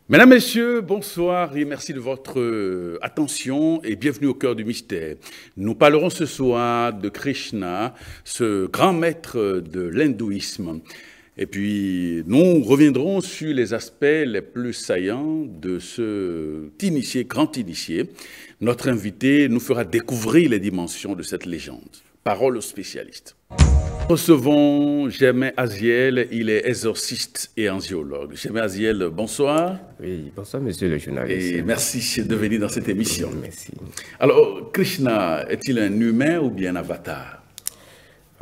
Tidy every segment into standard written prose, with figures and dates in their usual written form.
Mesdames, Messieurs, bonsoir et merci de votre attention et bienvenue au cœur du mystère. Nous parlerons ce soir de Krishna, ce grand maître de l'hindouisme. Et puis, nous reviendrons sur les aspects les plus saillants de cet initié, grand initié. Notre invité nous fera découvrir les dimensions de cette légende. Parole aux spécialistes. Recevons Germain Aziel, il est exorciste et angiologue. Germain Aziel, bonsoir. Oui, bonsoir monsieur le journaliste. Et merci de venir dans cette émission. Merci. Alors, Krishna, est-il un humain ou bien un avatar?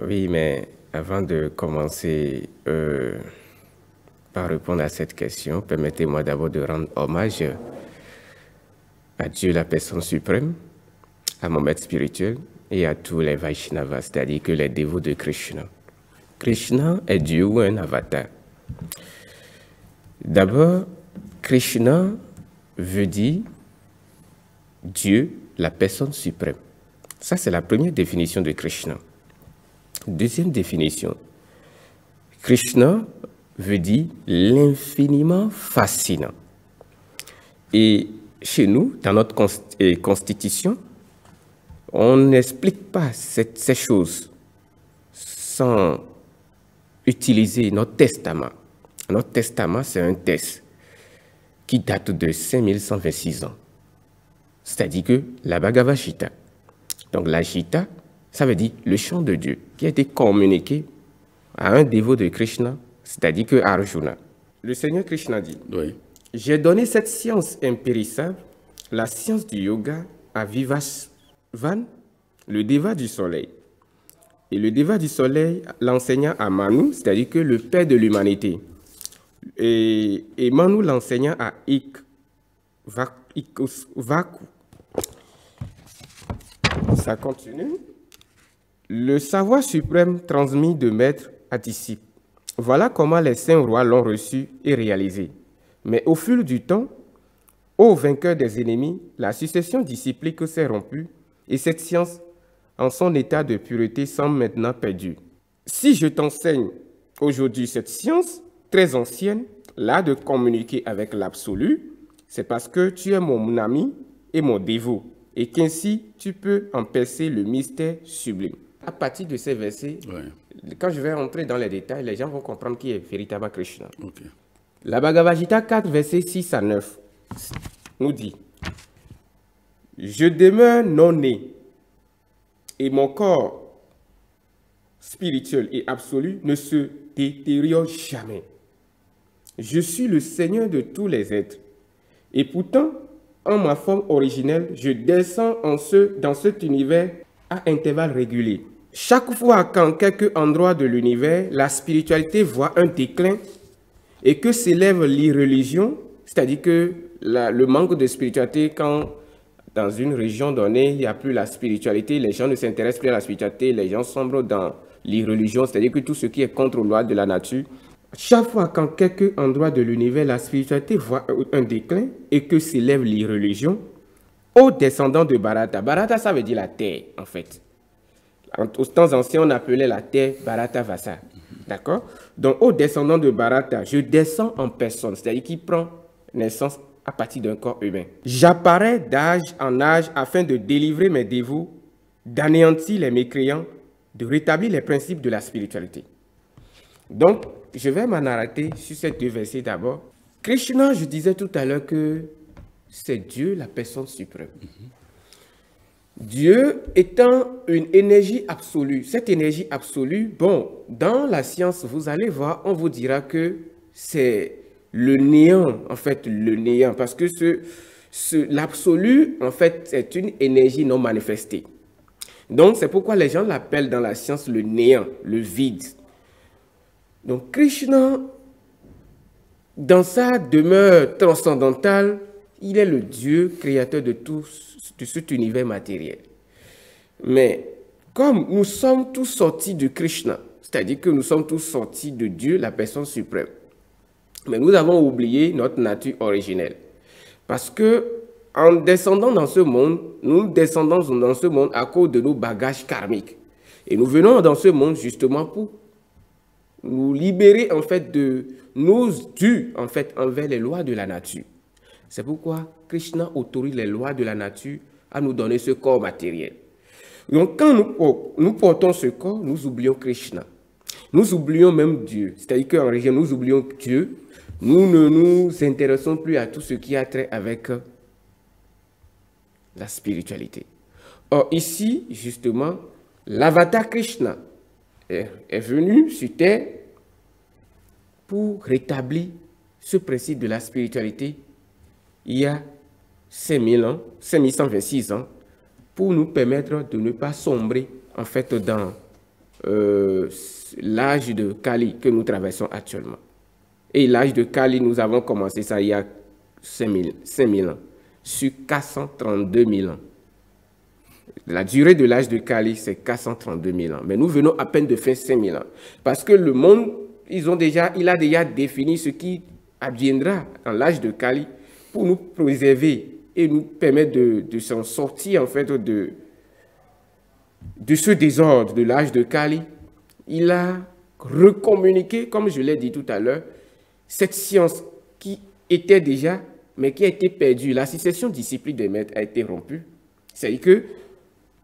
Oui, mais avant de commencer par répondre à cette question, permettez-moi d'abord de rendre hommage à Dieu, la personne suprême, à mon maître spirituel, et à tous les Vaishnavas, c'est-à-dire que les dévots de Krishna. Krishna est Dieu ou un avatar. D'abord, Krishna veut dire Dieu, la personne suprême. Ça, c'est la première définition de Krishna. Deuxième définition, Krishna veut dire l'infiniment fascinant. Et chez nous, dans notre constitution, on n'explique pas ces choses sans utiliser notre testament. Notre testament, c'est un texte qui date de 5126 ans. C'est-à-dire que la Bhagavad Gita. Donc la Gita, ça veut dire le chant de Dieu, qui a été communiqué à un dévot de Krishna, c'est-à-dire que Arjuna. Le Seigneur Krishna dit, oui. J'ai donné cette science impérissable, la science du yoga, à Vivasvan, le déva du soleil. Et le déva du soleil l'enseigna à Manu, c'est-à-dire que le père de l'humanité. Et Manu l'enseigna à Vaku. Ça continue. Le savoir suprême transmis de maître à disciple. Voilà comment les saints rois l'ont reçu et réalisé. Mais au fil du temps, ô vainqueur des ennemis, la succession disciplique s'est rompue et cette science, en son état de pureté, semble maintenant perdue. Si je t'enseigne aujourd'hui cette science très ancienne, là de communiquer avec l'absolu, c'est parce que tu es mon ami et mon dévot, et qu'ainsi tu peux en percer le mystère sublime. À partir de ces versets, quand je vais rentrer dans les détails, les gens vont comprendre qui est véritablement Krishna. Okay. La Bhagavad Gita 4, versets 6 à 9, nous dit « Je demeure non-né, et mon corps spirituel et absolu ne se détériore jamais. Je suis le Seigneur de tous les êtres, et pourtant, en ma forme originelle, je descends dans cet univers à intervalles réguliers. Chaque fois qu'en quelque endroit de l'univers, la spiritualité voit un déclin et que s'élève l'irreligion, c'est-à-dire que le manque de spiritualité, quand dans une région donnée, il n'y a plus la spiritualité, les gens ne s'intéressent plus à la spiritualité, les gens sombrent dans l'irreligion, c'est-à-dire que tout ce qui est contre les lois de la nature. Chaque fois qu'en quelque endroit de l'univers, la spiritualité voit un déclin et que s'élève l'irreligion, aux descendants de Bharata. Bharata, ça veut dire la terre, en fait. Aux temps anciens, on appelait la terre Bharata Vasa. D'accord? Donc, aux descendants de Bharata, je descends en personne, c'est-à-dire qu'il prend naissance à partir d'un corps humain. J'apparais d'âge en âge afin de délivrer mes dévots, d'anéantir les mécréants, de rétablir les principes de la spiritualité. Donc, je vais m'en arrêter sur ces deux versets d'abord. Krishna, je disais tout à l'heure que c'est Dieu, la personne suprême. Dieu étant une énergie absolue. Cette énergie absolue, bon, dans la science, vous allez voir, on vous dira que c'est le néant, en fait, le néant, parce que l'absolu, en fait, c'est une énergie non manifestée. Donc, c'est pourquoi les gens l'appellent dans la science le néant, le vide. Donc, Krishna, dans sa demeure transcendantale, il est le Dieu créateur de cet univers matériel. Mais comme nous sommes tous sortis de Krishna, c'est-à-dire que nous sommes tous sortis de Dieu, la personne suprême, mais nous avons oublié notre nature originelle. Parce que en descendant dans ce monde, nous descendons dans ce monde à cause de nos bagages karmiques. Et nous venons dans ce monde justement pour nous libérer en fait de nos dus en fait envers les lois de la nature. C'est pourquoi Krishna autorise les lois de la nature à nous donner ce corps matériel. Donc, quand nous portons ce corps, nous oublions Krishna. Nous oublions même Dieu. C'est-à-dire qu'en réalité, nous oublions Dieu. Nous ne nous intéressons plus à tout ce qui a trait avec la spiritualité. Or, ici, justement, l'avatar Krishna est venu sur terre pour rétablir ce principe de la spiritualité il y a 5000 ans, 5126 ans, pour nous permettre de ne pas sombrer en fait dans l'âge de Kali que nous traversons actuellement. Et l'âge de Kali, nous avons commencé ça il y a 5000 ans, sur 432 000 ans. La durée de l'âge de Kali, c'est 432 000 ans. Mais nous venons à peine de faire 5000 ans. Parce que le monde, il a déjà défini ce qui adviendra dans l'âge de Kali pour nous préserver et nous permettre de s'en sortir en fait de ce désordre de l'âge de Kali. Il a recommuniqué, comme je l'ai dit tout à l'heure, cette science qui était déjà, mais qui a été perdue. La succession discipline des maîtres a été rompue. C'est-à-dire que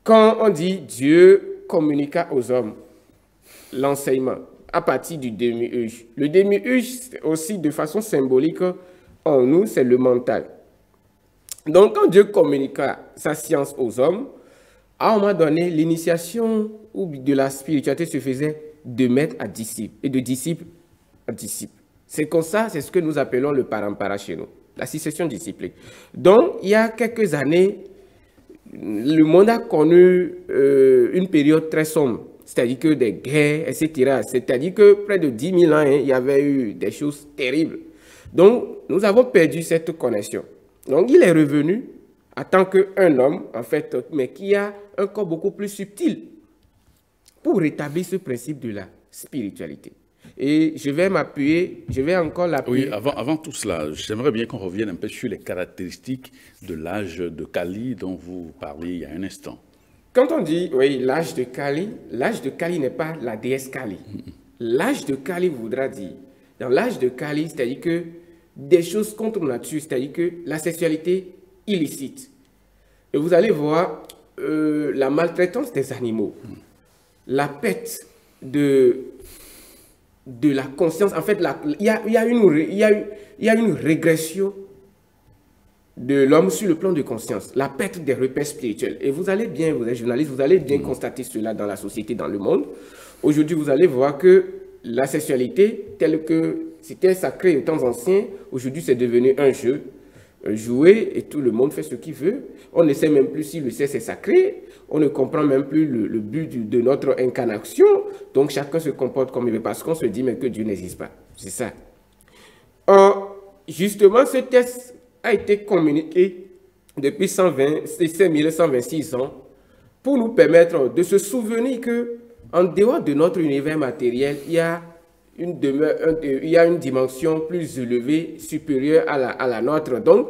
quand on dit Dieu communiqua aux hommes l'enseignement à partir du demi-âge, le demi-âge aussi de façon symbolique en nous, c'est le mental. Donc quand Dieu communiqua sa science aux hommes, à un moment donné, l'initiation de la spiritualité se faisait de maître à disciple et de disciple à disciple. C'est comme ça, c'est ce que nous appelons le parampara chez nous, la succession disciplique. Donc, il y a quelques années, le monde a connu une période très sombre, c'est-à-dire que des guerres, etc. C'est-à-dire que près de 10 000 ans, il y avait eu des choses terribles. Donc, nous avons perdu cette connexion. Donc, il est revenu en tant qu'un homme, en fait, mais qui a un corps beaucoup plus subtil pour rétablir ce principe de la spiritualité. Et je vais m'appuyer, je vais encore l'appuyer. Oui, avant tout cela, j'aimerais bien qu'on revienne un peu sur les caractéristiques de l'âge de Kali dont vous parliez il y a un instant. Quand on dit, oui, l'âge de Kali n'est pas la déesse Kali. L'âge de Kali voudra dire, dans l'âge de Kali, c'est-à-dire que des choses contre nature, c'est-à-dire que la sexualité illicite. Et vous allez voir la maltraitance des animaux, la perte de la conscience. En fait, il y a une régression de l'homme sur le plan de conscience, la perte des repères spirituels. Et vous allez bien, vous êtes journaliste, vous allez bien constater cela dans la société, dans le monde. Aujourd'hui, vous allez voir que la sexualité, telle que c'était sacré au temps ancien, aujourd'hui c'est devenu un jeu, jouer, et tout le monde fait ce qu'il veut. On ne sait même plus si le sexe est sacré, on ne comprend même plus le but de notre incarnation, donc chacun se comporte comme il veut, parce qu'on se dit mais que Dieu n'existe pas. C'est ça. Justement, ce texte a été communiqué depuis 5126 ans pour nous permettre de se souvenir que en dehors de notre univers matériel, il y a une dimension plus élevée, supérieure à la nôtre. Donc,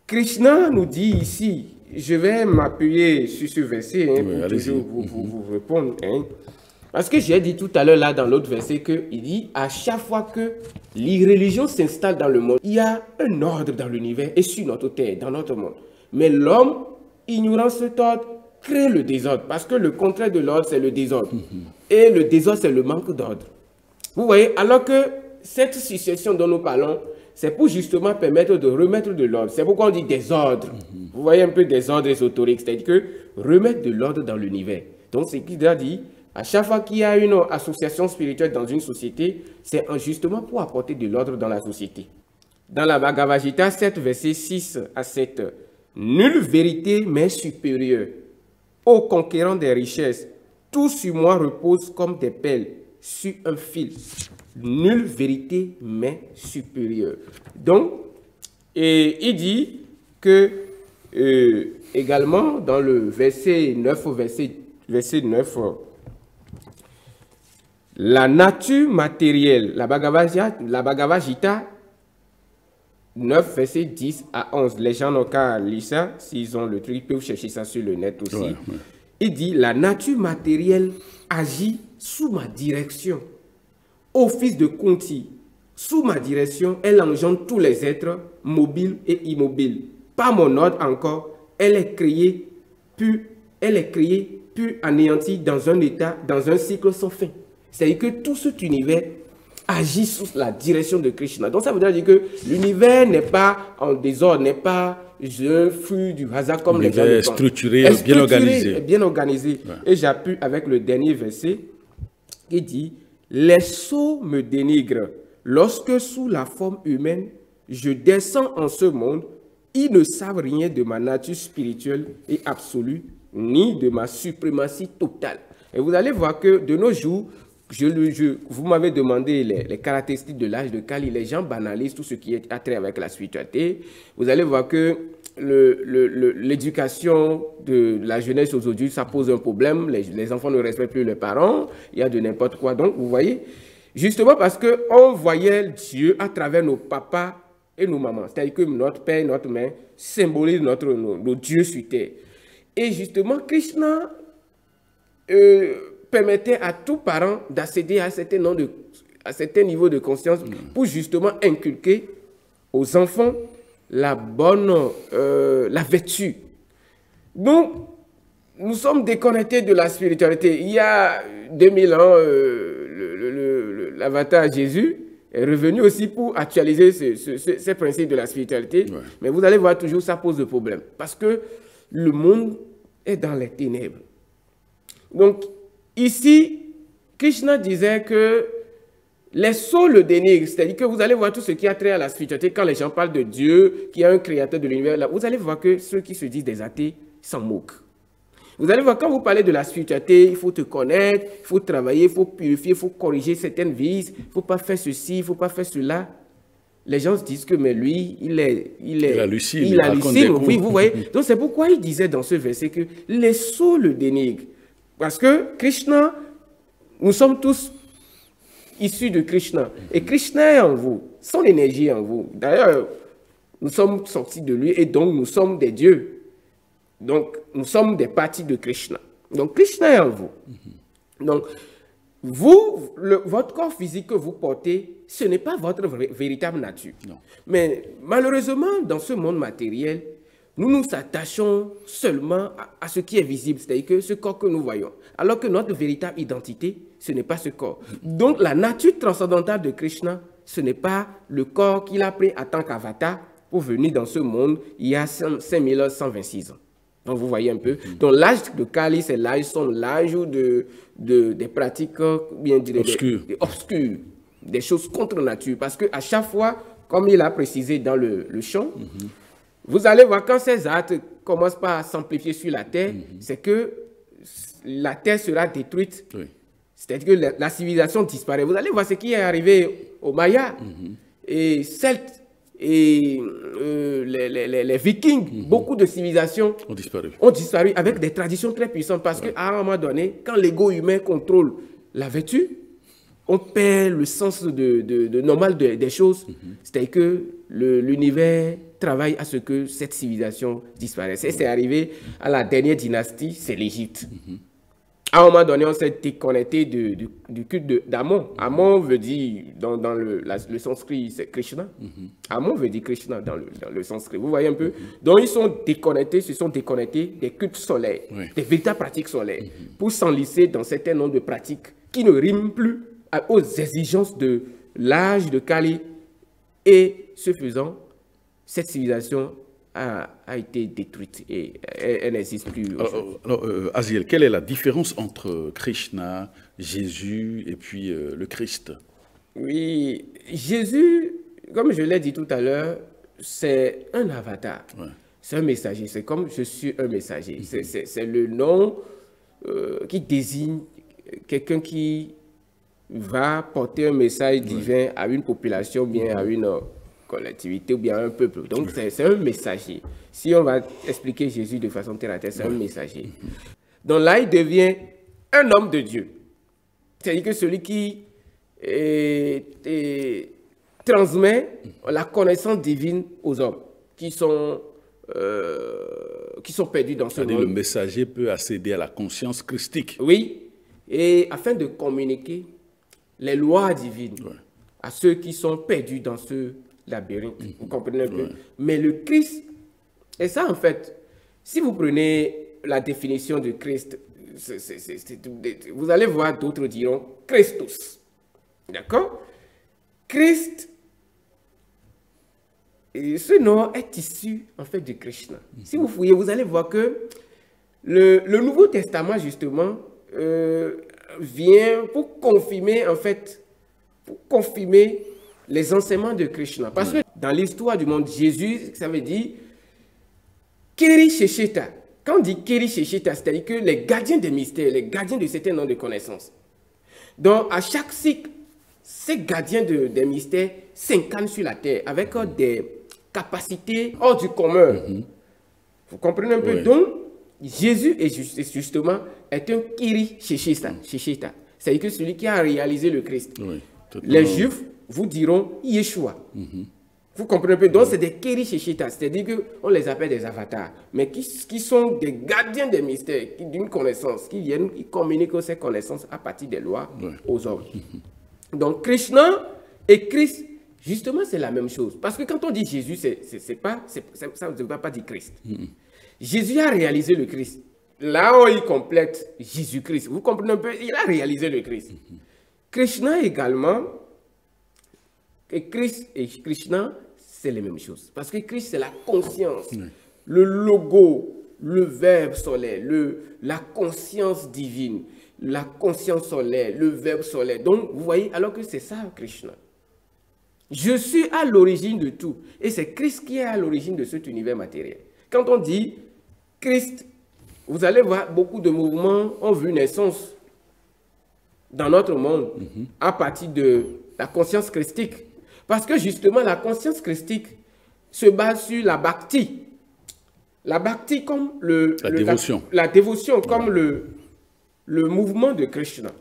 Krishna nous dit ici, je vais m'appuyer sur ce verset pour toujours vous répondre. Parce que j'ai dit tout à l'heure là dans l'autre verset qu'il dit à chaque fois que l'irréligion s'installe dans le monde, il y a un ordre dans l'univers et sur notre terre, dans notre monde. Mais l'homme, ignorant cet ordre, crée le désordre. Parce que le contraire de l'ordre, c'est le désordre. Et le désordre, c'est le manque d'ordre. Vous voyez, alors que cette succession dont nous parlons, c'est pour justement permettre de remettre de l'ordre. C'est pourquoi on dit désordre. Vous voyez un peu désordre ésotérique, c'est-à-dire que remettre de l'ordre dans l'univers. Donc, c'est qu'il a dit, à chaque fois qu'il y a une association spirituelle dans une société, c'est justement pour apporter de l'ordre dans la société. Dans la Bhagavad Gita, 7, versets 6 à 7, « Nulle vérité m'est supérieure. Ô conquérant des richesses, tout sur moi repose comme des perles sur un fil. Nulle vérité m'est supérieure. » Donc, et il dit que également dans le verset 9, verset 9, la nature matérielle, la Bhagavad Gita 9, verset 10 à 11. Les gens n'ont qu'à lire ça, s'ils ont le truc, ils peuvent chercher ça sur le net aussi. Ouais. Il dit, la nature matérielle agit sous ma direction. Ô fils de Kunti, Sous ma direction, elle engendre tous les êtres, mobiles et immobiles. Par mon ordre encore, elle est créée, puis anéantie dans un état, dans un cycle sans fin. C'est-à-dire que tout cet univers agit sous la direction de Krishna. Donc ça veut dire que l'univers n'est pas en désordre, n'est pas un flux du hasard comme les gens le pensent. Structuré, bien organisé. Bien organisé. Ouais. Et j'appuie avec le dernier verset qui dit « Les sots me dénigrent. Lorsque sous la forme humaine, je descends en ce monde, ils ne savent rien de ma nature spirituelle et absolue, ni de ma suprématie totale. » Et vous allez voir que de nos jours, vous m'avez demandé les caractéristiques de l'âge de Kali. Les gens banalisent tout ce qui est attrait avec la spiritualité. Vous allez voir que l'éducation de la jeunesse aujourd'hui, ça pose un problème. Les enfants ne respectent plus leurs parents. Il y a de n'importe quoi. Donc, vous voyez, justement parce qu'on voyait Dieu à travers nos papas et nos mamans. C'est-à-dire que notre père et notre mère symbolisent nos dieux sur terre. Et justement, Krishna permettait à tout parent d'accéder à un certain niveau de conscience pour justement inculquer aux enfants la vertu. Donc, nous sommes déconnectés de la spiritualité. Il y a 2000 ans, l'avatar Jésus est revenu aussi pour actualiser ces principes de la spiritualité. Ouais. Mais vous allez voir toujours, ça pose de problème. Parce que le monde est dans les ténèbres. Donc, ici, Krishna disait que les sots le dénigrent, c'est-à-dire que vous allez voir tout ce qui a trait à la spiritualité, quand les gens parlent de Dieu, qui est un créateur de l'univers, là, vous allez voir que ceux qui se disent des athées s'en moquent. Vous allez voir, quand vous parlez de la spiritualité, il faut te connaître, il faut travailler, il faut purifier, il faut corriger certaines vices, il ne faut pas faire ceci, il ne faut pas faire cela. Les gens se disent que mais lui, il hallucine. Oui, vous voyez. Donc c'est pourquoi il disait dans ce verset que les sots le dénigrent. Parce que Krishna, nous sommes tous issus de Krishna. Et Krishna est en vous, son énergie est en vous. D'ailleurs, nous sommes sortis de lui et donc nous sommes des dieux. Donc, nous sommes des parties de Krishna. Donc, Krishna est en vous. Donc, votre corps physique que vous portez, ce n'est pas votre véritable nature. Non. Mais malheureusement, dans ce monde matériel, nous nous attachons seulement à ce qui est visible, c'est-à-dire que ce corps que nous voyons. Alors que notre véritable identité, ce n'est pas ce corps. Donc, la nature transcendantale de Krishna, ce n'est pas le corps qu'il a pris en tant qu'avatar pour venir dans ce monde il y a 5126 ans. Donc, vous voyez un peu. Donc, l'âge de Kali, c'est l'âge des pratiques bien dire, obscures, des choses contre nature. Parce qu'à chaque fois, comme il a précisé dans le chant, vous allez voir quand ces actes commencent par s'amplifier sur la terre, c'est que la terre sera détruite. Oui. C'est-à-dire que la civilisation disparaît. Vous allez voir ce qui est arrivé aux Mayas et Celtes. Et les Vikings, beaucoup de civilisations ont disparu avec des traditions très puissantes parce qu'à un moment donné, quand l'ego humain contrôle la vertu, on perd le sens normal des choses. C'est-à-dire que l'univers travaille à ce que cette civilisation disparaisse. Et c'est arrivé à la dernière dynastie, c'est l'Égypte. À un moment donné, on s'est déconnecté du culte d'Amon. Amon veut dire, dans le sanskrit, c'est Krishna. Amon veut dire Krishna dans le sanskrit. Vous voyez un peu? Donc, ils se sont déconnectés des cultes solaires, des véritables pratiques solaires, pour s'enlisser dans certains nombres de pratiques qui ne riment plus aux exigences de l'âge de Kali. Et ce faisant, cette civilisation a été détruite et elle n'existe plus. Alors, Aziel, quelle est la différence entre Krishna, Jésus et puis le Christ? Oui, Jésus, comme je l'ai dit tout à l'heure, c'est un avatar. Ouais. C'est un messager. C'est comme je suis un messager. C'est le nom qui désigne quelqu'un qui va porter un message divin à une population, bien à une collectivité ou bien un peuple. Donc, c'est un messager. Si on va expliquer Jésus de façon terre à terre, c'est un messager. Donc là, il devient un homme de Dieu. C'est-à-dire que celui qui transmet la connaissance divine aux hommes qui sont perdus dans ce monde. Le messager peut accéder à la conscience christique. Oui, et afin de communiquer les lois divines à ceux qui sont perdus dans ce labyrinthe. Vous comprenez un peu? Mais le Christ, et ça en fait, si vous prenez la définition de Christ, vous allez voir, d'autres diront Christus. D'accord? Christ, et ce nom est issu en fait de Krishna. Si vous fouillez, vous allez voir que le Nouveau Testament, justement, vient pour confirmer, en fait, les enseignements de Krishna. Parce que dans l'histoire du monde, Jésus, ça veut dire Keri Sheshita. Quand on dit Keri Sheshita, c'est-à-dire que les gardiens des mystères, les gardiens de certains noms de connaissances. Donc, à chaque cycle, ces gardiens des mystères s'incarnent sur la terre avec des capacités hors du commun. Vous comprenez un peu? Donc, Jésus, justement, est un Kiri Sheshita. C'est-à-dire que celui qui a réalisé le Christ. Les Juifs vous diront Yeshua. Vous comprenez un peu? Donc, c'est des Kiri Sheshita, c'est-à-dire qu'on les appelle des avatars, mais qui sont des gardiens des mystères, d'une connaissance, qui viennent, ils communiquent ces connaissances à partir des lois aux hommes. Donc, Krishna et Christ, justement, c'est la même chose. Parce que quand on dit Jésus, ça ne veut pas dire Christ. Jésus a réalisé le Christ. Là où il complète Jésus-Christ, vous comprenez un peu, il a réalisé le Christ. Krishna également, et Christ et Krishna, c'est les mêmes choses. Parce que Christ, c'est la conscience, le logo, le verbe solaire, la conscience divine, la conscience solaire, le verbe solaire. Donc, vous voyez, alors que c'est ça, Krishna. Je suis à l'origine de tout. Et c'est Christ qui est à l'origine de cet univers matériel. Quand on dit Christ, vous allez voir, beaucoup de mouvements ont vu naissance dans notre monde à partir de la conscience christique. Parce que justement, la conscience christique se base sur la bhakti. La bhakti comme la dévotion. La dévotion comme le mouvement de Krishna.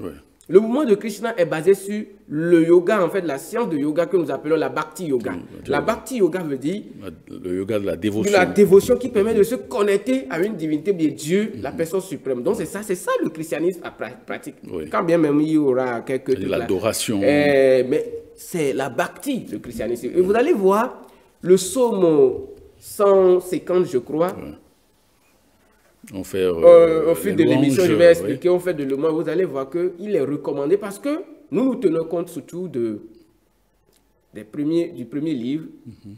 Le mouvement de Krishna est basé sur le yoga, en fait, la science de yoga que nous appelons la Bhakti Yoga. La Bhakti Yoga veut dire le yoga de la dévotion. De la dévotion qui permet de se connecter à une divinité, bien Dieu, la personne suprême. Donc c'est ça le christianisme pratique. Quand bien même il y aura quelques... L'adoration. Mais c'est la Bhakti, le christianisme. Et vous allez voir le psaume 150, je crois. On fait, au fil de l'émission, je vais expliquer, on fait de l'hommage, vous allez voir qu'il est recommandé parce que nous tenons compte surtout du premier livre,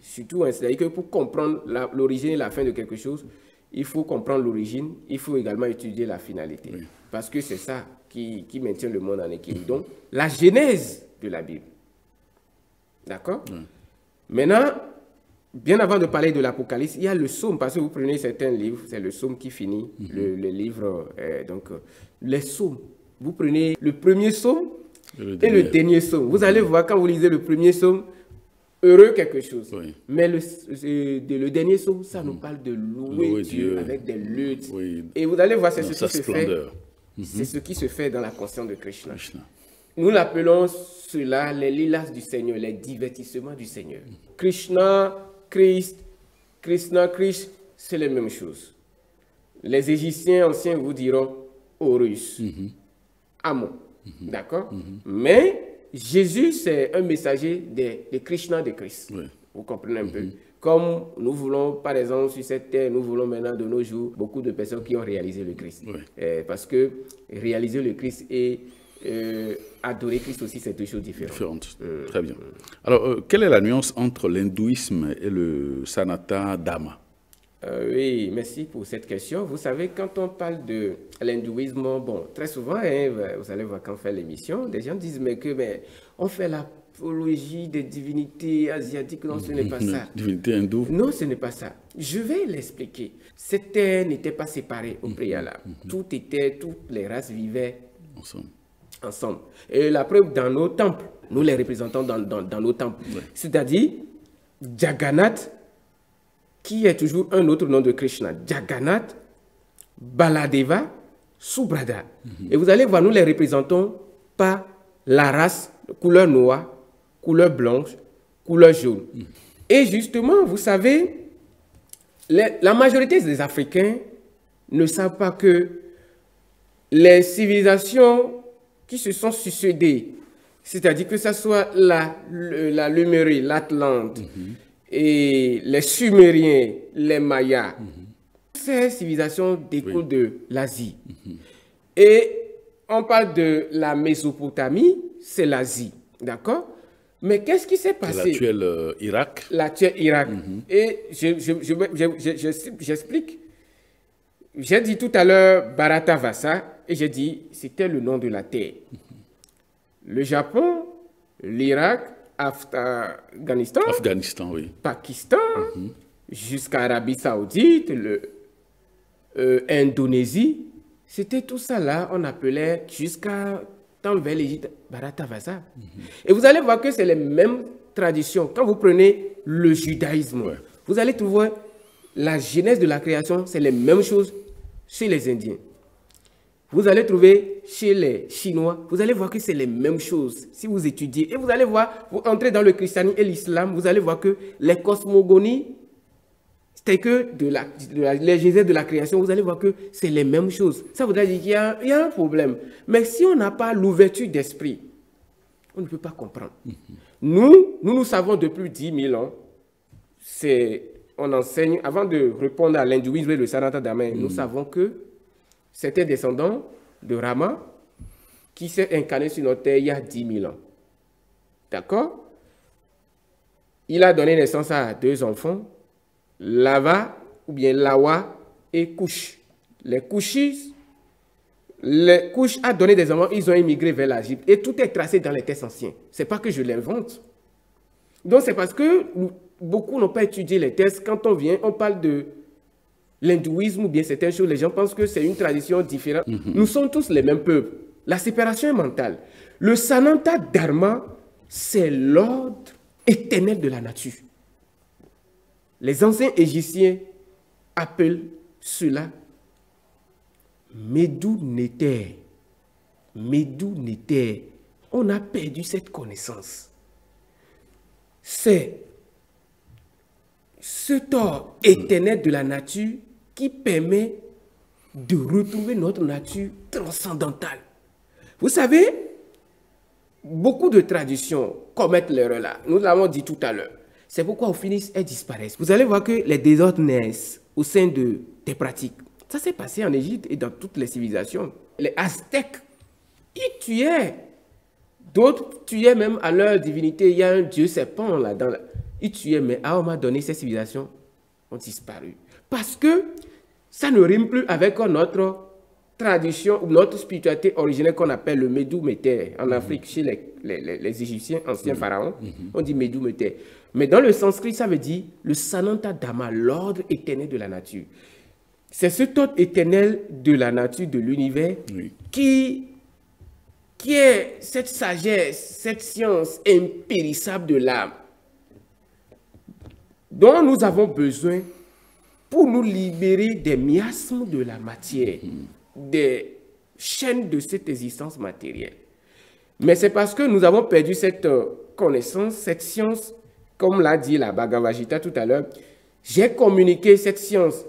surtout, c'est-à-dire que pour comprendre l'origine et la fin de quelque chose, il faut comprendre l'origine, il faut également étudier la finalité. Parce que c'est ça qui maintient le monde en équilibre. Donc, la genèse de la Bible. D'accord? Maintenant, bien avant de parler de l'Apocalypse, il y a le psaume, parce que vous prenez certains livres, c'est le psaume qui finit, le livre, donc les psaumes. Vous prenez le premier psaume et le dernier psaume. Vous allez voir, quand vous lisez le premier psaume, heureux quelque chose. Mais le dernier psaume, ça nous parle de louer Dieu avec des luttes. Et vous allez voir, c'est ce qui se fait. C'est ce qui se fait dans la conscience de Krishna. Nous l'appelons cela les lilas du Seigneur, les divertissements du Seigneur. Krishna, Christ, Krishna, Christ, c'est les mêmes choses. Les Égyptiens anciens vous diront Horus, Amon. D'accord? Mais Jésus, c'est un messager de Krishna, de Christ. Vous comprenez un peu? Comme nous voulons, par exemple, sur cette terre, nous voulons maintenant de nos jours beaucoup de personnes qui ont réalisé le Christ. Parce que réaliser le Christ et adorer Christ aussi, c'est deux choses différentes. Très bien. Alors, quelle est la nuance entre l'hindouisme et le Sanatana Dharma? Oui, merci pour cette question. Vous savez, quand on parle de l'hindouisme, bon, très souvent, vous allez voir quand on fait l'émission, des gens disent mais on fait l'apologie des divinités asiatiques. Non, ce n'est pas ça. Divinité hindoue? Non, ce n'est pas ça. Je vais l'expliquer. Cette terre n'était pas séparée au préalable. Toutes les races vivaient ensemble. Et la preuve, dans nos temples, nous les représentons dans nos temples. C'est-à-dire, Jagannath, qui est toujours un autre nom de Krishna. Jagannath, Baladeva, Subhadra. Et vous allez voir, nous les représentons par la race, couleur noire, couleur blanche, couleur jaune. Et justement, vous savez, la majorité des Africains ne savent pas que les civilisations qui se sont succédées c'est-à-dire que ce soit la Lemurie, l'Atlante, et les Sumériens, les Mayas, ces civilisations découlent de l'Asie. Et on parle de la Mésopotamie, c'est l'Asie, d'accord? Mais qu'est-ce qui s'est passé? L'actuel Irak. L'actuel Irak. Et j'explique. J'ai dit tout à l'heure Bharata Vasa, et j'ai dit c'était le nom de la terre. Le Japon, l'Irak, Afghanistan, Oui. Pakistan, jusqu'à Arabie Saoudite, Indonésie, c'était tout ça là, on appelait jusqu'à temps vers l'Égypte, Bharata Vasa. Et vous allez voir que c'est les mêmes traditions. Quand vous prenez le judaïsme, vous allez trouver la genèse de la création, c'est les mêmes choses chez les Indiens. Vous allez trouver chez les Chinois, vous allez voir que c'est les mêmes choses. Si vous étudiez, et vous allez voir, vous entrez dans le christianisme et l'islam, vous allez voir que les cosmogonies, c'était que l'exégèse de la création, vous allez voir que c'est les mêmes choses. Ça voudrait dire qu'il y a un problème. Mais si on n'a pas l'ouverture d'esprit, on ne peut pas comprendre. Nous savons depuis 10 000 ans, on enseigne, avant de répondre à l'hindouisme et le Sanatana Dharma, nous savons que c'était descendant de Rama qui s'est incarné sur notre terre il y a 10 000 ans. D'accord? Il a donné naissance à 2 enfants, Lava, ou bien Lawa et Kush. Les Kush a donné des enfants, ils ont immigré vers l'Égypte. Et tout est tracé dans les textes anciens. Ce n'est pas que je l'invente. Donc c'est parce que beaucoup n'ont pas étudié les textes. Quand on vient, on parle de l'hindouisme ou bien certaines choses, les gens pensent que c'est une tradition différente. Nous sommes tous les mêmes peuples. La séparation est mentale. Le Sanatana Dharma, c'est l'ordre éternel de la nature. Les anciens Égyptiens appellent cela Medu Neter. Medu Neter. On a perdu cette connaissance. C'est cet ordre éternel de la nature qui permet de retrouver notre nature transcendantale. Vous savez, beaucoup de traditions commettent l'erreur là. Nous l'avons dit tout à l'heure. C'est pourquoi au finish, elles disparaissent. Vous allez voir que les désordres naissent au sein des pratiques. Ça s'est passé en Égypte et dans toutes les civilisations. Les Aztèques, ils tuaient. D'autres tuaient même à leur divinité. Il y a un dieu serpent là-dedans. Ils tuaient, mais à un moment donné, ces civilisations ont disparu. Parce que ça ne rime plus avec notre tradition ou notre spiritualité originelle qu'on appelle le Medu Neter. En Afrique, chez les Égyptiens, anciens pharaons, on dit Medu Neter. Mais dans le sanskrit, ça veut dire le Sanatana Dharma, l'ordre éternel de la nature. C'est cet ordre éternel de la nature, de l'univers, qui est cette sagesse, cette science impérissable de l'âme, dont nous avons besoin pour nous libérer des miasmes de la matière, des chaînes de cette existence matérielle. Mais c'est parce que nous avons perdu cette connaissance, cette science, comme l'a dit la Bhagavad Gita tout à l'heure. J'ai communiqué cette science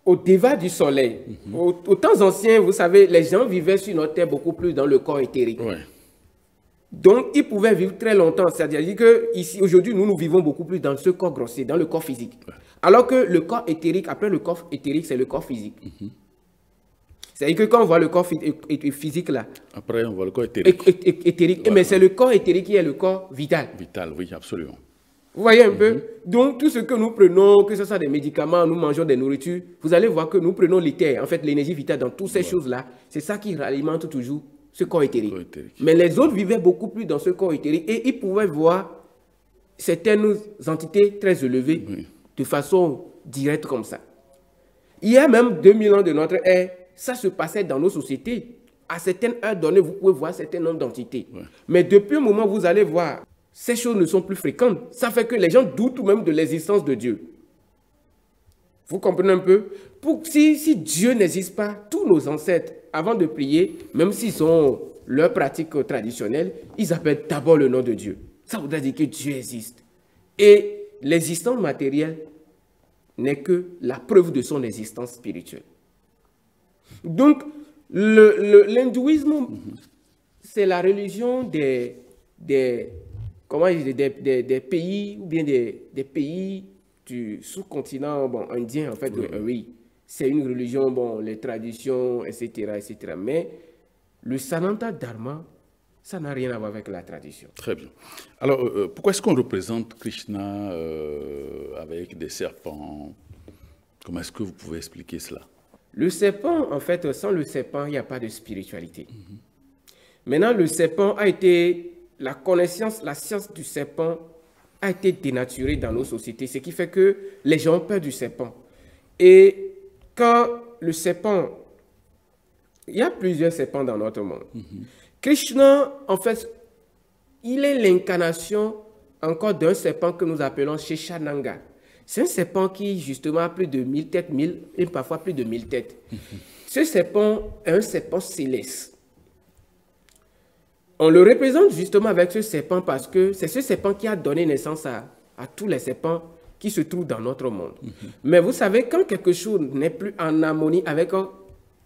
au déva du soleil. Aux temps anciens, vous savez, les gens vivaient sur notre terre beaucoup plus dans le corps éthérique. Donc, ils pouvaient vivre très longtemps. C'est-à-dire qu'ici, aujourd'hui, nous vivons beaucoup plus dans ce corps grossier, dans le corps physique. Alors que le corps éthérique, après le corps éthérique, c'est le corps physique. C'est-à-dire que quand on voit le corps physique là, après on voit le corps éthérique. Éthérique. Mais c'est le corps éthérique qui est le corps vital. Vital, oui, absolument. Vous voyez un peu? Donc, tout ce que nous prenons, que ce soit des médicaments, nous mangeons des nourritures, vous allez voir que nous prenons l'éther, en fait, l'énergie vitale dans toutes ces choses-là. C'est ça qui alimente toujours ce corps éthérique. Mais les autres vivaient beaucoup plus dans ce corps éthérique et ils pouvaient voir certaines entités très élevées de façon directe comme ça. Il y a même 2000 ans de notre ère, ça se passait dans nos sociétés. À certaines heures données, vous pouvez voir un certain nombre d'entités. Mais depuis un moment, vous allez voir, ces choses ne sont plus fréquentes. Ça fait que les gens doutent tout même de l'existence de Dieu. Vous comprenez un peu? Si Dieu n'existe pas, tous nos ancêtres, avant de prier, même s'ils ont leur pratique traditionnelle, ils appellent d'abord le nom de Dieu. Ça voudrait dire que Dieu existe. Et l'existence matérielle n'est que la preuve de son existence spirituelle. Donc, l'hindouisme c'est la religion comment dire, des pays, ou bien des pays du sous-continent indien, en fait, oui. C'est une religion, les traditions, etc., etc. Mais le Sanatana Dharma, ça n'a rien à voir avec la tradition. Très bien. Alors, pourquoi est-ce qu'on représente Krishna avec des serpents? Comment est-ce que vous pouvez expliquer cela? Le serpent, en fait, sans le serpent, il n'y a pas de spiritualité. Maintenant, le serpent a été, la connaissance, la science du serpent a été dénaturée dans nos sociétés, ce qui fait que les gens ont peur du serpent. Et quand le serpent, il y a plusieurs serpents dans notre monde. Krishna, en fait, il est l'incarnation encore d'un serpent que nous appelons Sheshananga. C'est un serpent qui, justement, a plus de 1000 têtes, et parfois plus de 1000 têtes. Ce serpent est un serpent céleste. On le représente justement avec ce serpent parce que c'est ce serpent qui a donné naissance à tous les serpents qui se trouvent dans notre monde. Mais vous savez, quand quelque chose n'est plus en harmonie avec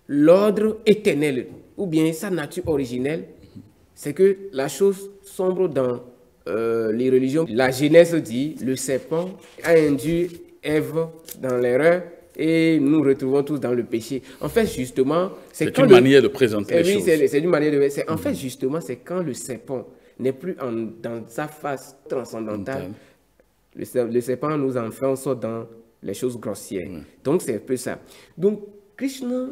l'ordre éternel, ou bien sa nature originelle, c'est que la chose sombre dans les religions. La Genèse dit, le serpent a induit Ève dans l'erreur et nous retrouvons tous dans le péché. En fait, justement, c'est une manière de présenter les choses. C'est une manière de... En fait, justement, c'est quand le serpent n'est plus dans sa face transcendantale, le serpent nous enfonce dans les choses grossières. Donc, c'est un peu ça. Donc, Krishna,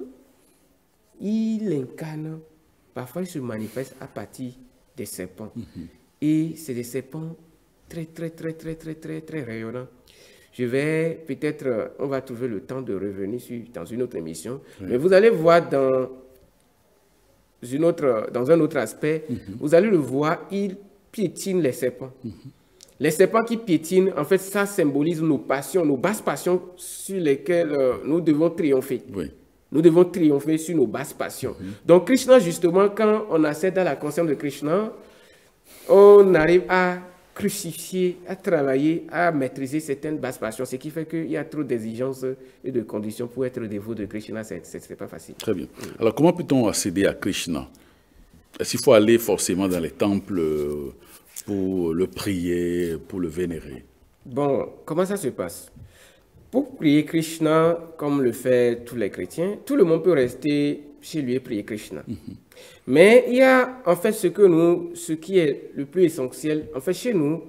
il incarne, parfois il se manifeste à partir des serpents. Et c'est des serpents très rayonnants. Je vais peut-être, on va trouver le temps de revenir dans une autre émission. Mais vous allez voir dans un autre aspect, vous allez le voir, il piétine les serpents. Les serpents qui piétinent, en fait, ça symbolise nos passions, nos basses passions sur lesquelles nous devons triompher. Nous devons triompher sur nos basses passions. Donc, Krishna, justement, quand on accède à la conscience de Krishna, on arrive à crucifier, à travailler, à maîtriser certaines basses passions, ce qui fait qu'il y a trop d'exigences et de conditions pour être dévot de Krishna, c'est pas facile. Très bien. Alors, comment peut-on accéder à Krishna? Est-ce qu'il faut aller forcément dans les temples pour le prier, pour le vénérer? Bon, comment ça se passe? Pour prier Krishna, comme le font tous les chrétiens, tout le monde peut rester chez lui et prier Krishna. Mais il y a en fait ce qui est le plus essentiel. En fait, chez nous,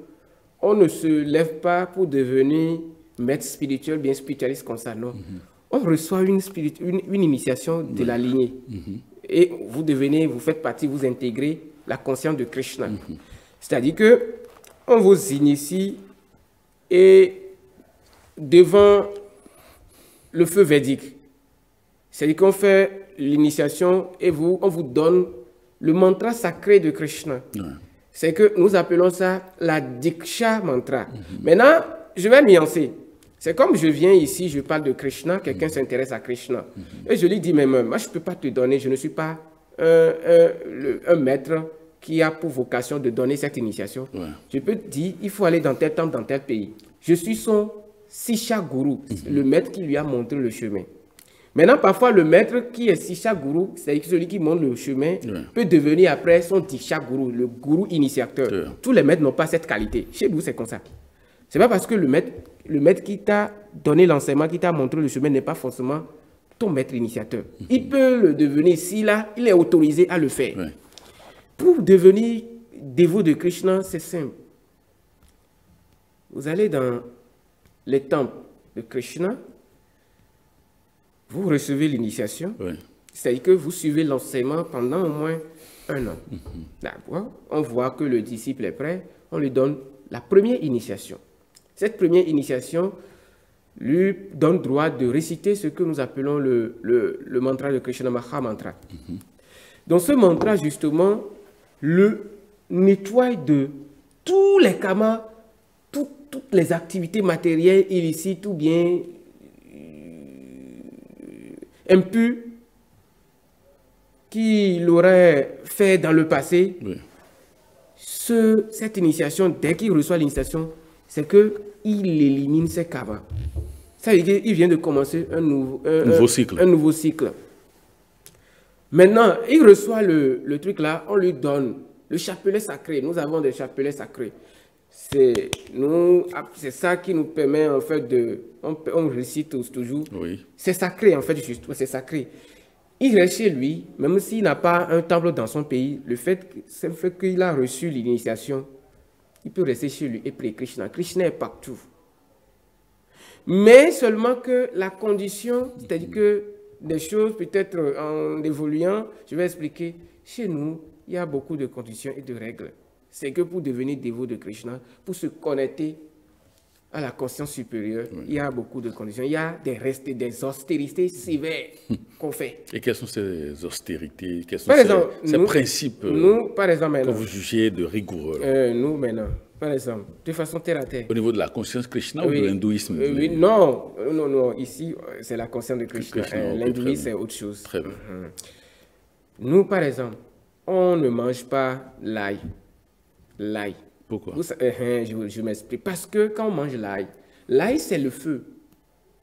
on ne se lève pas pour devenir maître spirituel, bien spiritualiste comme ça, non. On reçoit une initiation de la lignée. Et vous faites partie, vous intégrez la conscience de Krishna. C'est-à-dire que on vous initie et devant le feu védique. C'est-à-dire qu'on fait l'initiation et on vous donne le mantra sacré de Krishna. C'est que nous appelons ça la Diksha mantra. Maintenant, je vais nuancer. C'est comme je viens ici, je parle de Krishna, quelqu'un s'intéresse à Krishna. Et je lui dis, mais moi, je ne peux pas te donner, je ne suis pas un maître qui a pour vocation de donner cette initiation. Je peux te dire, il faut aller dans tel temple, dans tel pays. Je suis son Siksha Guru, le maître qui lui a montré le chemin. Maintenant, parfois, le maître qui est Siksha Guru, c'est celui qui montre le chemin, peut devenir après son Diksha Guru, le gourou initiateur. Tous les maîtres n'ont pas cette qualité. Chez nous, c'est comme ça. Ce n'est pas parce que le maître qui t'a donné l'enseignement, qui t'a montré le chemin, n'est pas forcément ton maître initiateur. Il peut le devenir si là, il est autorisé à le faire. Pour devenir dévot de Krishna, c'est simple. Vous allez dans les temples de Krishna, vous recevez l'initiation, c'est-à-dire que vous suivez l'enseignement pendant au moins 1 an. D'abord, on voit que le disciple est prêt, on lui donne la première initiation. Cette première initiation lui donne droit de réciter ce que nous appelons le mantra de Krishna, Maha Mantra. Donc ce mantra, justement, le nettoie de tous les karmas, toutes les activités matérielles illicites ou bien impures qu'il aurait fait dans le passé. Cette initiation, dès qu'il reçoit l'initiation, c'est qu'il élimine ses karmas. Ça veut dire qu'il vient de commencer un nouveau cycle. Maintenant, il reçoit le truc là, on lui donne le chapelet sacré. Nous avons des chapelets sacrés. C'est ça qui nous permet en fait de... On récite toujours. Oui. C'est sacré en fait, justement, c'est sacré. Il reste chez lui, même s'il n'a pas un temple dans son pays, c'est le fait qu'il a reçu l'initiation, il peut rester chez lui et prier Krishna. Krishna est partout. Mais seulement que la condition, c'est-à-dire que des choses peut-être en évoluant, je vais expliquer, chez nous, il y a beaucoup de conditions et de règles. C'est que pour devenir dévot de Krishna, pour se connecter à la conscience supérieure, il y a beaucoup de conditions. Il y a des austérités sévères qu'on fait. Et quelles sont ces austérités, quels sont ces principes par exemple, que vous jugez de rigoureux? Nous, maintenant, par exemple, de façon terre à terre. Au niveau de la conscience Krishna ou de l'hindouisme? Oui, non, ici, c'est la conscience de Krishna. L'hindouisme, c'est autre chose. Très bien. Nous, par exemple, on ne mange pas l'ail. L'ail. Pourquoi? Je m'explique. Parce que quand on mange l'ail, l'ail, c'est le feu.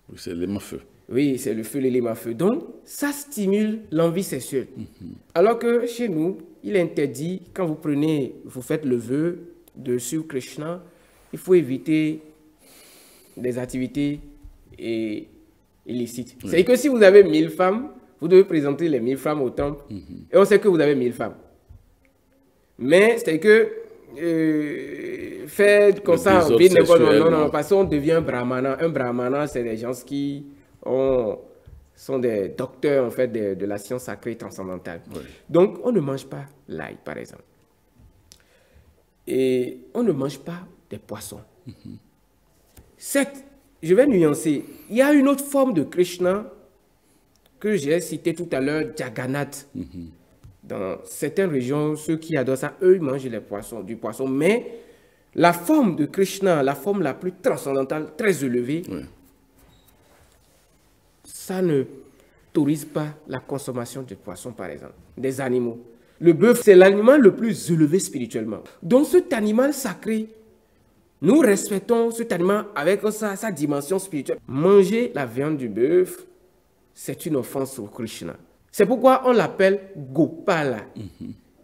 Oui, c'est l'élément feu. Oui, c'est le feu, l'élément feu. Donc, ça stimule l'envie sexuelle. Alors que chez nous, il est interdit, quand vous faites le vœu de suivre Krishna, il faut éviter des activités illicites. Oui. C'est que si vous avez 1000 femmes, vous devez présenter les 1000 femmes au temple. Et on sait que vous avez 1000 femmes. Mais c'est que faire comme ça, non, parce qu'on devient un brahmana. Un brahmana, c'est des gens qui sont des docteurs en fait de la science sacrée transcendantale. Oui. Donc, on ne mange pas l'ail, par exemple. Et on ne mange pas des poissons. Certes, je vais nuancer. Il y a une autre forme de Krishna que j'ai cité tout à l'heure, Jagannath. Dans certaines régions, ceux qui adorent ça, eux, ils mangent du poisson. Mais la forme de Krishna, la forme la plus transcendantale, très élevée, ça ne autorise pas la consommation de poissons, par exemple, des animaux. Le bœuf, c'est l'animal le plus élevé spirituellement. Donc cet animal sacré, nous respectons cet animal avec sa dimension spirituelle. Manger la viande du bœuf, c'est une offense au Krishna. C'est pourquoi on l'appelle Gopala.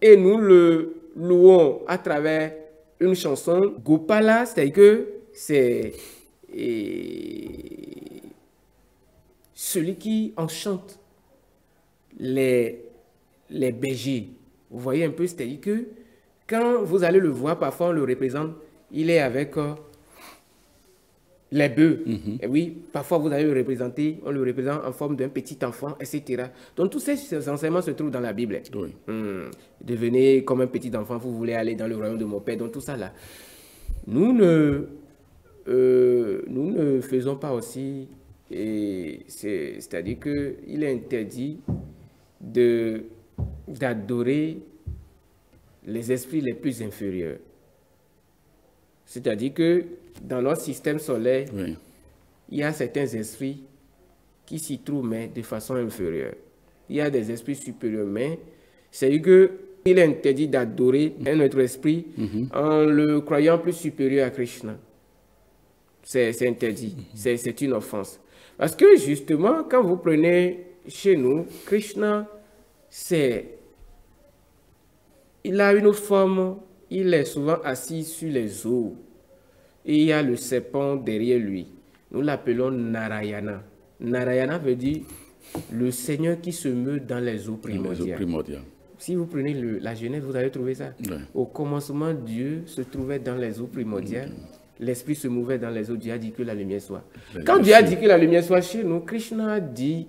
Et nous le louons à travers une chanson. Gopala, c'est-à-dire que c'est celui qui enchante les bergers. Vous voyez un peu, c'est-à-dire que quand vous allez le voir, parfois on le représente, il est avec les bœufs. Et oui, parfois vous allez le représenter, on le représente en forme d'un petit enfant, etc. Donc tous ces enseignements se trouvent dans la Bible. Oui. Devenez comme un petit enfant, vous voulez aller dans le royaume de mon Père. Donc tout ça là. Nous ne faisons pas aussi, c'est-à-dire qu'il est interdit d'adorer les esprits les plus inférieurs. C'est-à-dire que dans notre système solaire, il y a certains esprits qui s'y trouvent, mais de façon inférieure. Il y a des esprits supérieurs, mais c'est-à-dire qu'il est interdit d'adorer un autre esprit en le croyant plus supérieur à Krishna. C'est interdit, c'est une offense. Parce que justement, quand vous prenez chez nous, Krishna, il a une autre forme, il est souvent assis sur les eaux. Et il y a le serpent derrière lui. Nous l'appelons Narayana. Narayana veut dire le Seigneur qui se meut dans les eaux primordiales. Si vous prenez la Genèse, vous allez trouver ça. Ouais. Au commencement, Dieu se trouvait dans les eaux primordiales. L'Esprit se mouvait dans les eaux. Dieu a dit que la lumière soit. Quand Dieu a dit que la lumière soit chez nous, Krishna a dit,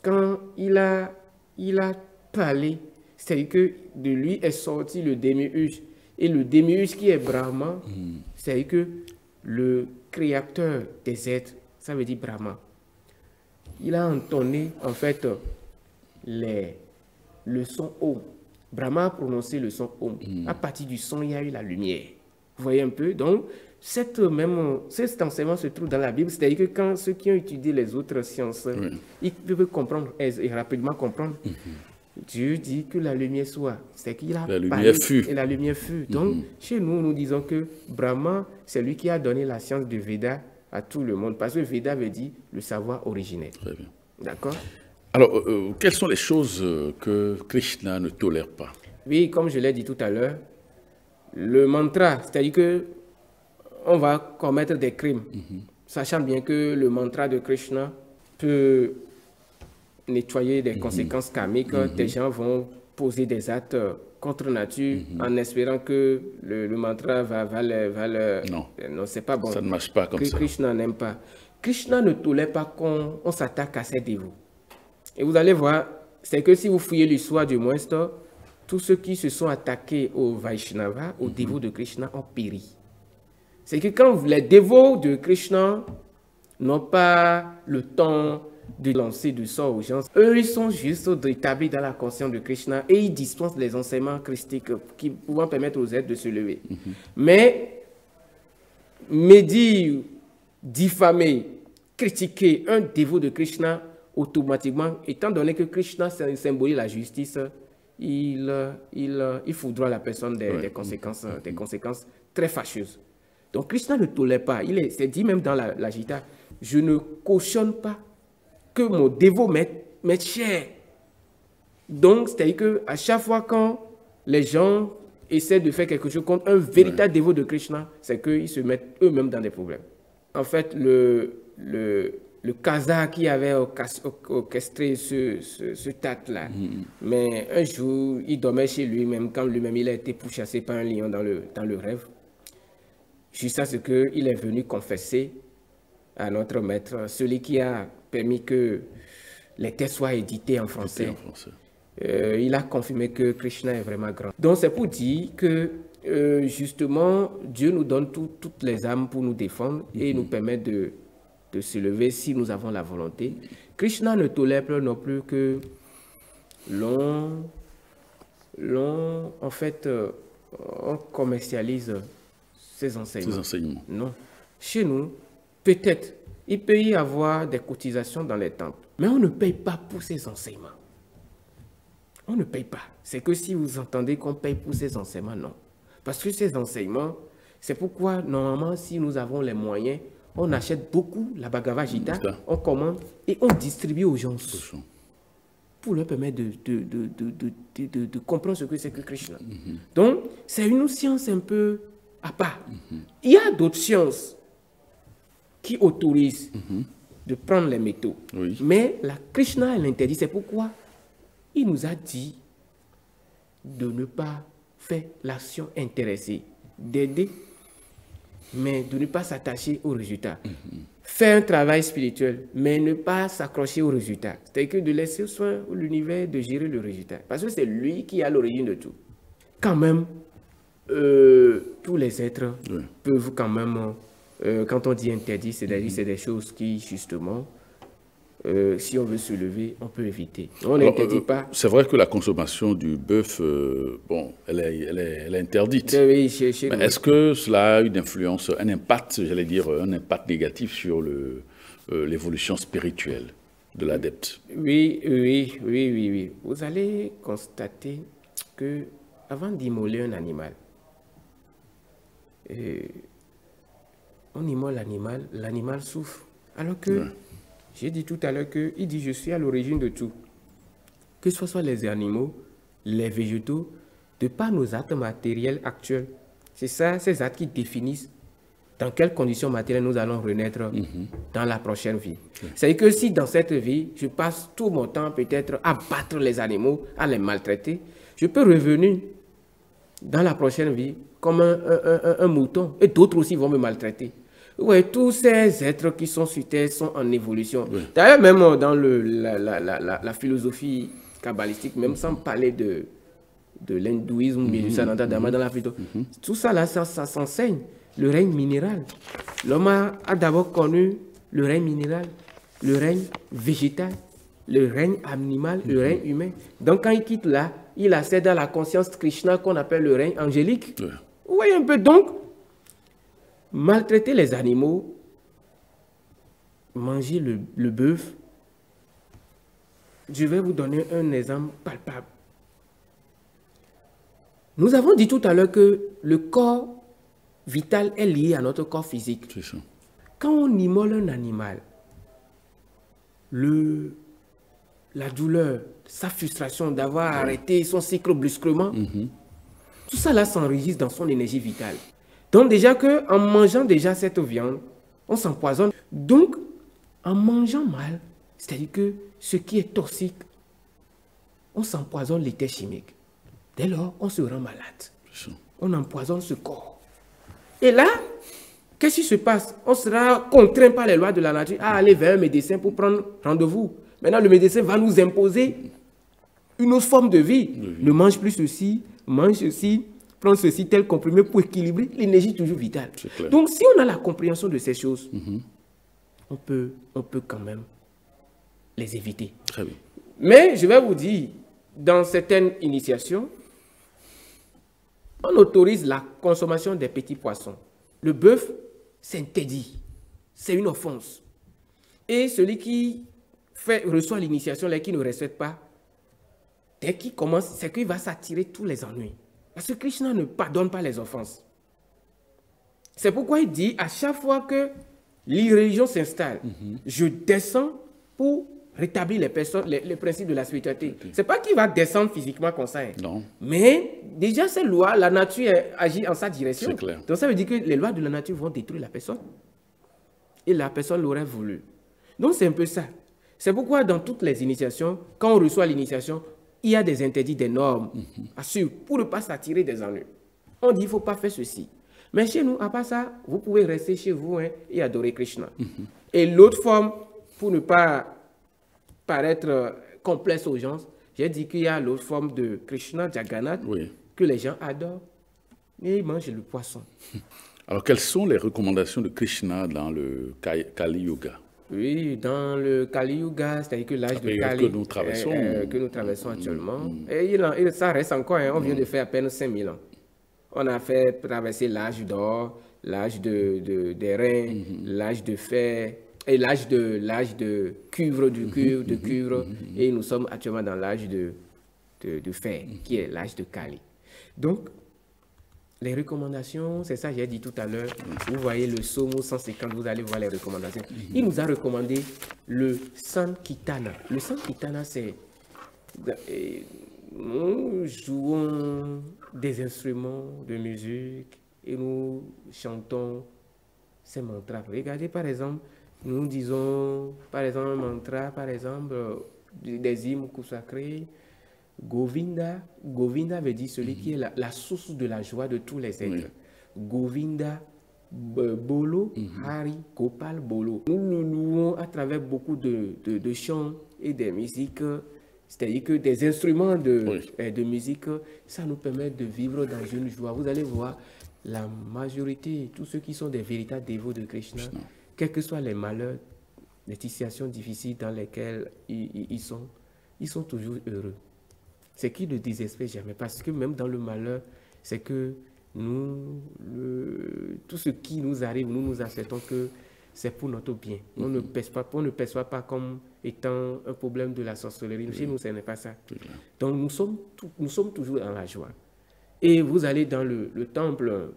quand il a parlé, c'est-à-dire que de lui est sorti le démiurge. Et le démiurge qui est Brahma, c'est-à-dire que le créateur des êtres, ça veut dire Brahma. Il a entonné, en fait, le son Om. Brahma a prononcé le son Om. À partir du son, il y a eu la lumière. Vous voyez un peu? Donc, cet enseignement se trouve dans la Bible. C'est-à-dire que quand ceux qui ont étudié les autres sciences, ils peuvent comprendre et rapidement comprendre. Dieu dit que la lumière soit. C'est qu'il a parlé et la lumière fut. Donc, chez nous, nous disons que Brahma, c'est lui qui a donné la science de Veda à tout le monde. Parce que Veda veut dire le savoir originel. Très bien. D'accord? Alors, quelles sont les choses que Krishna ne tolère pas? Oui, comme je l'ai dit tout à l'heure, le mantra, c'est-à-dire que on va commettre des crimes, sachant bien que le mantra de Krishna peut nettoyer des conséquences karmiques. Des gens vont poser des actes contre nature en espérant que le mantra va le... Non, non, c'est pas bon. ça ne marche pas comme ça. Krishna n'aime pas. Krishna ne tolère pas qu'on s'attaque à ses dévots. Et vous allez voir, c'est que si vous fouillez l'histoire du moins, tous ceux qui se sont attaqués au Vaishnava, aux dévots de Krishna, ont péri. C'est que quand les dévots de Krishna n'ont pas le temps de lancer du sort aux gens, eux, ils sont juste établis dans la conscience de Krishna et ils dispensent les enseignements christiques qui pouvant permettre aux êtres de se lever. Mais médire, diffamer, critiquer un dévot de Krishna, automatiquement, étant donné que Krishna symbolise la justice, il foudroie la personne des conséquences très fâcheuses. Donc Krishna ne tolère pas. C'est dit même dans la Gita, je ne cautionne pas que mon dévot m'est cher. Donc, c'est-à-dire qu'à chaque fois quand les gens essaient de faire quelque chose contre un véritable dévot de Krishna, c'est qu'ils se mettent eux-mêmes dans des problèmes. En fait, le Kazakh qui avait orchestré ce tat-là, mais un jour, il dormait chez lui-même, quand lui-même il a été pourchassé par un lion dans le rêve, jusqu'à ce qu'il est venu confesser à notre maître, celui qui a permis que les textes soient édités en français. Il a confirmé que Krishna est vraiment grand. Donc c'est pour dire que justement, Dieu nous donne toutes les âmes pour nous défendre et nous permet de se lever si nous avons la volonté. Krishna ne tolère pas non plus que on commercialise ses enseignements. Non. Chez nous, peut-être, il peut y avoir des cotisations dans les temples, mais on ne paye pas pour ces enseignements. On ne paye pas. C'est que si vous entendez qu'on paye pour ces enseignements, non. Parce que ces enseignements, c'est pourquoi, normalement, si nous avons les moyens, on achète beaucoup la Bhagavad Gita, on commande et on distribue aux gens pour leur permettre de comprendre ce que c'est que Krishna. Donc, c'est une science un peu à part. Il y a d'autres sciences qui autorisent de prendre les métaux. Mais la Krishna, elle interdit. C'est pourquoi il nous a dit de ne pas faire l'action intéressée, d'aider, mais de ne pas s'attacher au résultat. Faire un travail spirituel, mais ne pas s'accrocher au résultat. C'est-à-dire que de laisser soin à l'univers de gérer le résultat. Parce que c'est lui qui a l'origine de tout. Quand même, tous les êtres peuvent quand même, quand on dit interdit, c'est-à-dire c'est des choses qui, justement, si on veut se lever, on peut éviter. On n'interdit pas. C'est vrai que la consommation du bœuf, bon, elle est interdite. Oui, mais est-ce que cela a une influence, un impact, j'allais dire, un impact négatif sur l'évolution spirituelle de l'adepte? Oui. Vous allez constater que avant d'immoler un animal, on immole l'animal, l'animal souffre. Alors que, j'ai dit tout à l'heure qu'il dit, je suis à l'origine de tout. Que ce soit les animaux, les végétaux, de par nos actes matériels actuels. C'est ça, ces actes qui définissent dans quelles conditions matérielles nous allons renaître dans la prochaine vie. C'est-à-dire que si dans cette vie, je passe tout mon temps peut-être à battre les animaux, à les maltraiter, je peux revenir dans la prochaine vie comme un mouton. Et d'autres aussi vont me maltraiter. Oui, tous ces êtres qui sont sur Terre sont en évolution. D'ailleurs, même dans la philosophie kabbalistique, même sans parler de l'hindouisme, mais du Sanatana Dharma dans la philosophie, tout ça là, ça s'enseigne. Le règne minéral. L'homme a d'abord connu le règne minéral, le règne végétal, le règne animal, le règne humain. Donc quand il quitte là, il accède à la conscience Krishna qu'on appelle le règne angélique. Vous voyez un peu, donc, maltraiter les animaux, manger le bœuf, je vais vous donner un exemple palpable. Nous avons dit tout à l'heure que le corps vital est lié à notre corps physique. C'est ça. Quand on immole un animal, la douleur, sa frustration d'avoir arrêté son cycle brusquement, tout ça là s'enregistre dans son énergie vitale. Donc déjà qu'en mangeant déjà cette viande, on s'empoisonne. Donc, en mangeant mal, c'est-à-dire que ce qui est toxique, on s'empoisonne l'éther chimique. Dès lors, on se rend malade. On empoisonne ce corps. Et là, qu'est-ce qui se passe? On sera contraint par les lois de la nature à aller vers un médecin pour prendre rendez-vous. Maintenant, le médecin va nous imposer une autre forme de vie. Ne mange plus ceci, mange ceci, prends ceci, tel comprimé pour équilibrer l'énergie toujours vitale. Donc, si on a la compréhension de ces choses, on peut quand même les éviter. Très bien. Mais je vais vous dire, dans certaines initiations, on autorise la consommation des petits poissons. Le bœuf, c'est interdit. C'est une offense. Et celui qui reçoit l'initiation, là, qui ne respecte pas, dès qu'il commence, c'est qu'il va s'attirer tous les ennuis. Parce que Krishna ne pardonne pas les offenses. C'est pourquoi il dit, à chaque fois que l'irréligion s'installe, je descends pour rétablir les principes de la spiritualité. Ce n'est pas qu'il va descendre physiquement comme ça. Hein. Non. Mais déjà, ces lois, la nature agit en sa direction. C'est clair. Donc ça veut dire que les lois de la nature vont détruire la personne. Et la personne l'aurait voulu. Donc c'est un peu ça. C'est pourquoi dans toutes les initiations, quand on reçoit l'initiation, il y a des interdits, des normes à suivre pour ne pas s'attirer des ennuis. On dit, il ne faut pas faire ceci. Mais chez nous, à part ça, vous pouvez rester chez vous et adorer Krishna. Et l'autre forme, pour ne pas paraître complexe aux gens, j'ai dit qu'il y a l'autre forme de Krishna, Jagannath, que les gens adorent. Et ils mangent le poisson. Alors, quelles sont les recommandations de Krishna dans le Kali Yuga? Oui, dans le Kali Yuga, c'est-à-dire que l'âge de Kali que nous traversons actuellement, et ça reste encore, hein, on vient de faire à peine 5000 ans. On a fait traverser l'âge d'or, l'âge des reins, l'âge de fer, et l'âge de cuivre, et nous sommes actuellement dans l'âge de fer, qui est l'âge de Kali. Donc, les recommandations, c'est ça j'ai dit tout à l'heure, vous voyez le psaume 150, vous allez voir les recommandations. Il nous a recommandé le Sankirtana. Le Sankirtana, c'est... Nous jouons des instruments de musique et nous chantons ces mantras. Regardez par exemple, nous disons par exemple un mantra, par exemple des hymnes sacrés. Govinda, Govinda veut dire celui qui est la source de la joie de tous les êtres. Govinda, Bolo, Hari, Gopal, Bolo. Nous nous louons à travers beaucoup de chants et des musiques. C'est-à-dire que des instruments de musique, ça nous permet de vivre dans une joie. Vous allez voir, la majorité, tous ceux qui sont des véritables dévots de Krishna, quels que soient les malheurs, les situations difficiles dans lesquelles ils sont toujours heureux. C'est qu'ils ne désespèrent jamais. Parce que même dans le malheur, c'est que tout ce qui nous arrive, nous acceptons que c'est pour notre bien. On ne perçoit pas comme étant un problème de la sorcellerie. Chez nous, ce n'est pas ça. Donc, nous sommes toujours dans la joie. Et vous allez dans le temple,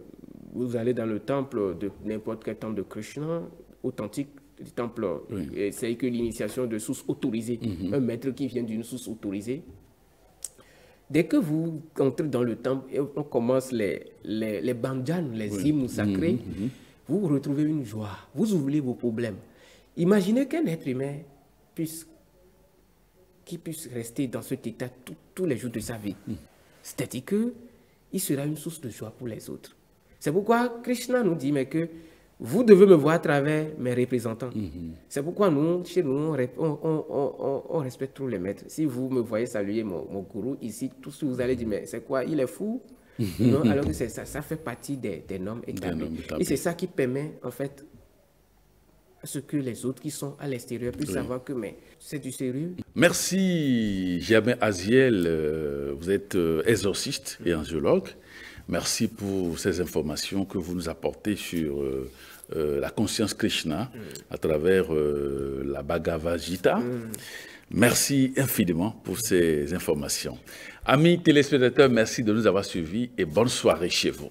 de n'importe quel temple de Krishna, authentique, du temple, c'est que l'initiation de source autorisée, un maître qui vient d'une source autorisée. Dès que vous entrez dans le temple et on commence les bandjans, les hymnes sacrés, vous retrouvez une joie, vous oubliez vos problèmes. Imaginez qu'un être humain qui puisse rester dans cet état tous les jours de sa vie. C'est-à-dire qu'il sera une source de joie pour les autres. C'est pourquoi Krishna nous dit mais que vous devez me voir à travers mes représentants. C'est pourquoi chez nous, on respecte tous les maîtres. Si vous me voyez saluer mon gourou ici, tout ce que vous allez dire, mais c'est quoi, il est fou? Non, alors que ça fait partie des normes établies. Et c'est ça qui permet, en fait, à ce que les autres qui sont à l'extérieur puissent savoir que c'est du sérieux. Merci, Germain Aziel. Vous êtes exorciste et angiologue. Merci pour ces informations que vous nous apportez sur la conscience Krishna à travers la Bhagavad Gita. Merci infiniment pour ces informations. Amis téléspectateurs, merci de nous avoir suivis et bonne soirée chez vous.